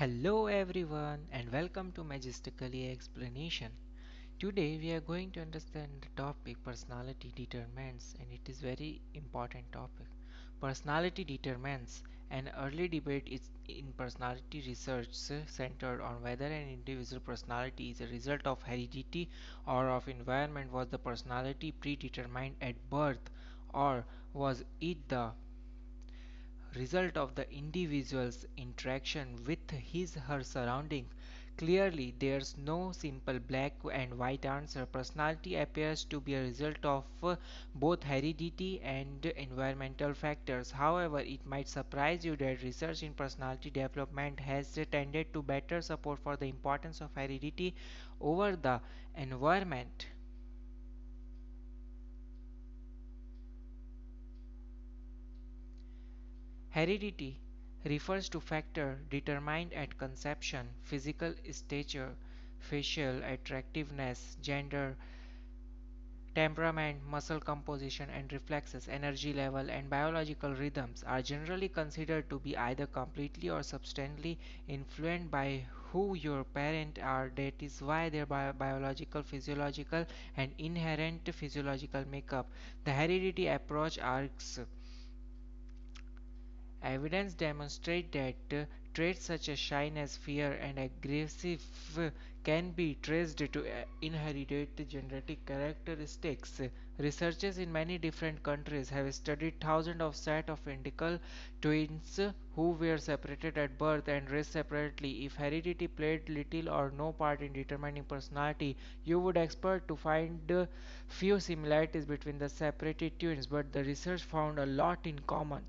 Hello everyone and welcome to Majestically Explanation. Today we are going to understand the topic personality determinants, and it is very important topic. Personality determinants. An early debate is in personality research centered on whether an individual personality is a result of heredity or of environment. Was the personality predetermined at birth, or was it the result of the individual's interaction with his her surroundings? Clearly, there's no simple black and white answer. Personality appears to be a result of both heredity and environmental factors. However, it might surprise you that research in personality development has tended to better support for the importance of heredity over the environment. Heredity refers to factors determined at conception: physical stature, facial attractiveness, gender, temperament, muscle composition and reflexes, energy level, and biological rhythms are generally considered to be either completely or substantially influenced by who your parents are. That is why their biological, physiological, and inherent physiological makeup. The heredity approach asks: evidence demonstrates that traits such as shyness, fear, and aggressive can be traced to inherited genetic characteristics. Researchers in many different countries have studied thousands of sets of identical twins who were separated at birth and raised separately. If heredity played little or no part in determining personality, you would expect to find few similarities between the separated twins, but the research found a lot in common.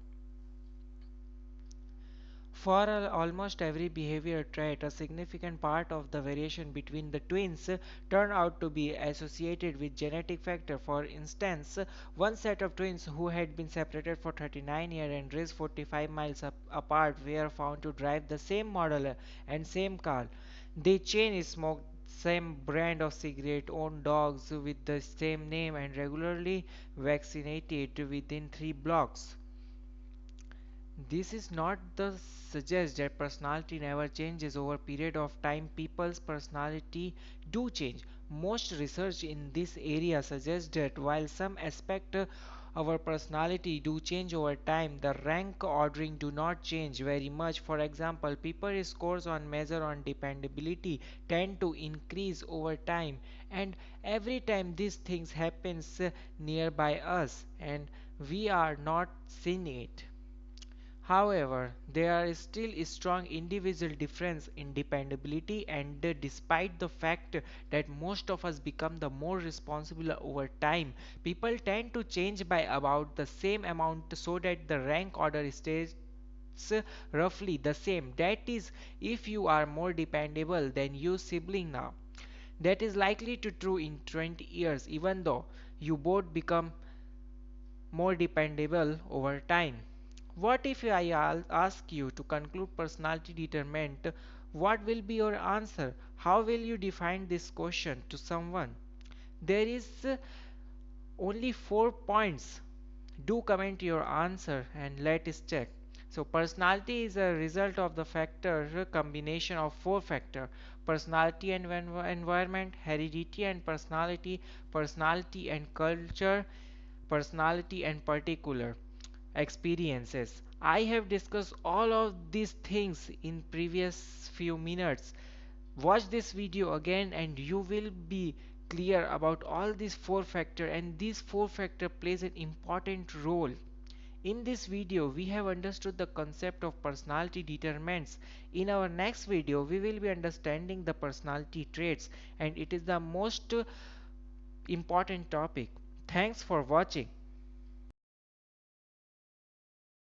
For almost every behavior trait, a significant part of the variation between the twins turn out to be associated with genetic factor. For instance, one set of twins who had been separated for 39 years and raised 45 miles apart were found to drive the same model and same car. They chain smoked same brand of cigarette, owned dogs with the same name, and regularly vaccinated within 3 blocks. This is not the suggest that personality never changes over a period of time. People's personality do change. Most research in this area suggests that while some aspect our personality do change over time, the rank ordering do not change very much. For example, people scores on measure on dependability tend to increase over time, and every time these things happens nearby us and we are not seeing it. However, there is still a strong individual difference in dependability, and despite the fact that most of us become the more responsible over time, people tend to change by about the same amount so that the rank order stays roughly the same. That is, if you are more dependable than your sibling now, that is likely to true in 20 years, even though you both become more dependable over time. What if I ask you to conclude personality determinant? What will be your answer? How will you define this question to someone? There is only 4 points. Do comment your answer and let us check. So personality is a result of the factor combination of 4 factors: personality and environment, heredity and personality, personality and culture, personality and particular experiences. I have discussed all of these things in previous few minutes. Watch this video again and you will be clear about all these 4 factors, and these 4 factors plays an important role. In this video we have understood the concept of personality determinants. In our next video we will be understanding the personality traits, and it is the most important topic. Thanks for watching.